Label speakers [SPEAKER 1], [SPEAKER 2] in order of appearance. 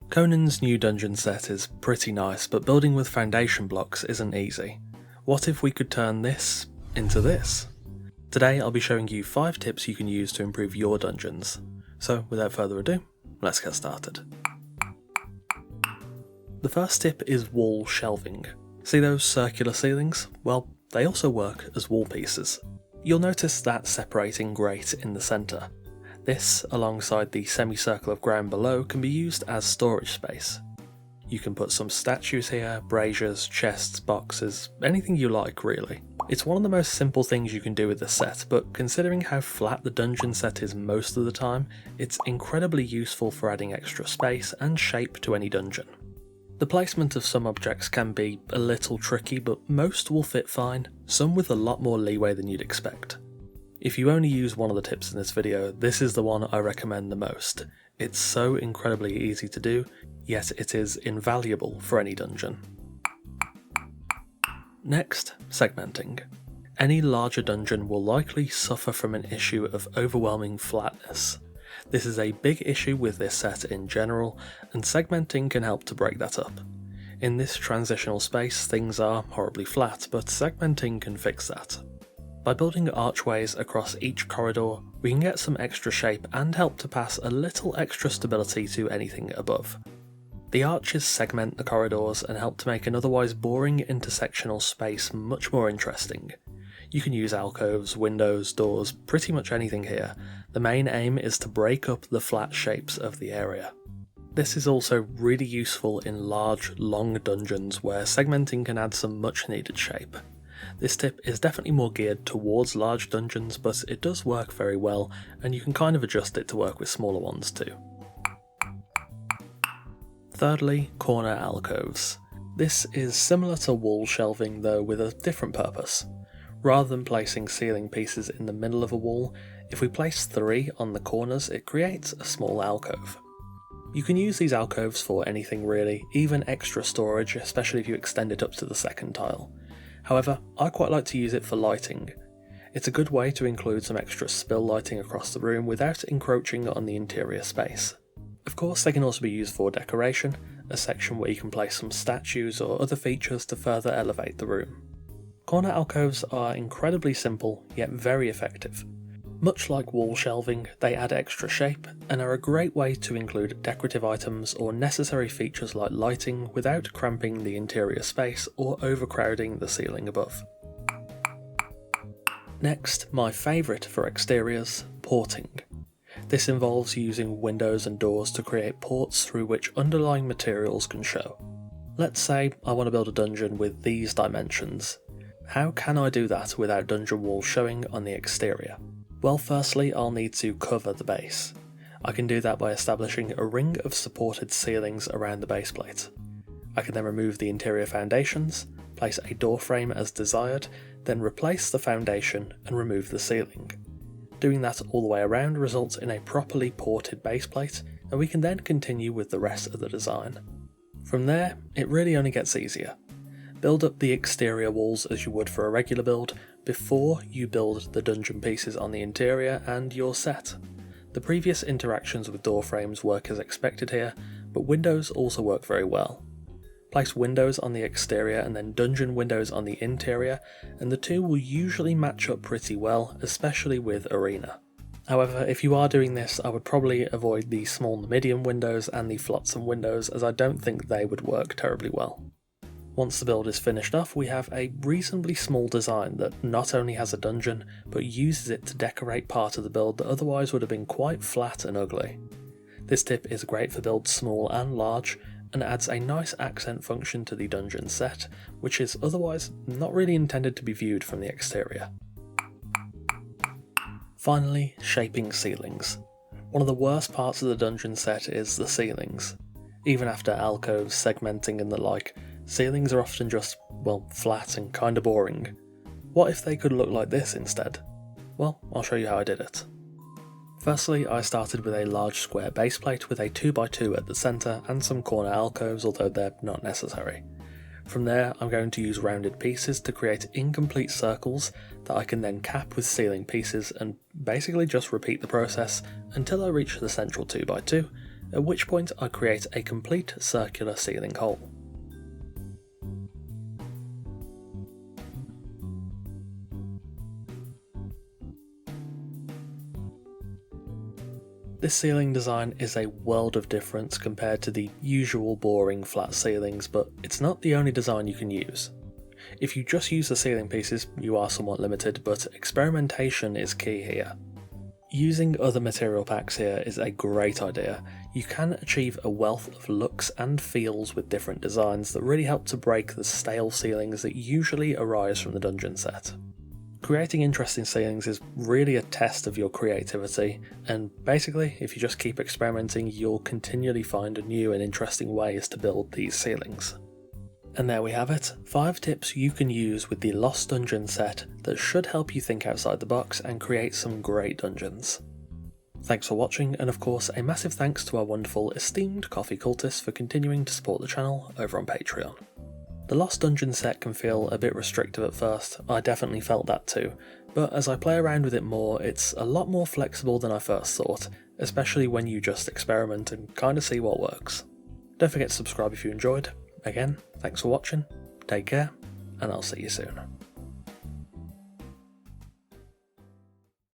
[SPEAKER 1] Conan's new dungeon set is pretty nice, but building with foundation blocks isn't easy. What if we could turn this into this? Today I'll be showing you 5 tips you can use to improve your dungeons. So without further ado, let's get started. The first tip is wall shelving. See those circular ceilings? Well, they also work as wall pieces. You'll notice that separating grate in the centre. This, alongside the semicircle of ground below, can be used as storage space. You can put some statues here, braziers, chests, boxes, anything you like really. It's one of the most simple things you can do with this set, but considering how flat the dungeon set is most of the time, it's incredibly useful for adding extra space and shape to any dungeon. The placement of some objects can be a little tricky, but most will fit fine, some with a lot more leeway than you'd expect. If you only use one of the tips in this video, this is the one I recommend the most. It's so incredibly easy to do, yet it is invaluable for any dungeon. Next, segmenting. Any larger dungeon will likely suffer from an issue of overwhelming flatness. This is a big issue with this set in general, and segmenting can help to break that up. In this transitional space, things are horribly flat, but segmenting can fix that. By building archways across each corridor, we can get some extra shape and help to pass a little extra stability to anything above. The arches segment the corridors and help to make an otherwise boring intersectional space much more interesting. You can use alcoves, windows, doors, pretty much anything here. The main aim is to break up the flat shapes of the area. This is also really useful in large, long dungeons where segmenting can add some much needed shape. This tip is definitely more geared towards large dungeons, but it does work very well, and you can kind of adjust it to work with smaller ones too. Thirdly, corner alcoves. This is similar to wall shelving, though with a different purpose. Rather than placing ceiling pieces in the middle of a wall, if we place 3 on the corners, it creates a small alcove. You can use these alcoves for anything really, even extra storage, especially if you extend it up to the second tile. However, I quite like to use it for lighting. It's a good way to include some extra spill lighting across the room without encroaching on the interior space. Of course, they can also be used for decoration, a section where you can place some statues or other features to further elevate the room. Corner alcoves are incredibly simple, yet very effective. Much like wall shelving, they add extra shape and are a great way to include decorative items or necessary features like lighting without cramping the interior space or overcrowding the ceiling above. Next, my favourite for exteriors, porting. This involves using windows and doors to create ports through which underlying materials can show. Let's say I want to build a dungeon with these dimensions. How can I do that without dungeon walls showing on the exterior? Well, firstly, I'll need to cover the base. I can do that by establishing a ring of supported ceilings around the base plate. I can then remove the interior foundations, place a door frame as desired, then replace the foundation and remove the ceiling. Doing that all the way around results in a properly ported base plate, and we can then continue with the rest of the design. From there, it really only gets easier. Build up the exterior walls as you would for a regular build before you build the dungeon pieces on the interior and you're set. The previous interactions with door frames work as expected here, but windows also work very well. Place windows on the exterior and then dungeon windows on the interior, and the two will usually match up pretty well, especially with arena. However, if you are doing this, I would probably avoid the small to medium windows and the flotsam windows, as I don't think they would work terribly well. Once the build is finished off, we have a reasonably small design that not only has a dungeon, but uses it to decorate part of the build that otherwise would have been quite flat and ugly. This tip is great for builds small and large, and adds a nice accent function to the dungeon set, which is otherwise not really intended to be viewed from the exterior. Finally, shaping ceilings. One of the worst parts of the dungeon set is the ceilings. Even after alcoves, segmenting and the like, ceilings are often just, well, flat and kinda boring. What if they could look like this instead? Well, I'll show you how I did it. Firstly, I started with a large square base plate with a 2x2 at the centre and some corner alcoves, although they're not necessary. From there, I'm going to use rounded pieces to create incomplete circles that I can then cap with ceiling pieces and basically just repeat the process until I reach the central 2x2, at which point I create a complete circular ceiling hole. This ceiling design is a world of difference compared to the usual boring flat ceilings, but it's not the only design you can use. If you just use the ceiling pieces, you are somewhat limited, but experimentation is key here. Using other material packs here is a great idea. You can achieve a wealth of looks and feels with different designs that really help to break the stale ceilings that usually arise from the dungeon set. Creating interesting ceilings is really a test of your creativity, and basically, if you just keep experimenting, you'll continually find new and interesting ways to build these ceilings. And there we have it, 5 tips you can use with the Lost Dungeon set that should help you think outside the box and create some great dungeons. Thanks for watching, and of course a massive thanks to our wonderful esteemed coffee cultists for continuing to support the channel over on Patreon. The Lost Dungeon set can feel a bit restrictive at first, I definitely felt that too, but as I play around with it more, it's a lot more flexible than I first thought, especially when you just experiment and kinda see what works. Don't forget to subscribe if you enjoyed. Again, thanks for watching, take care, and I'll see you soon.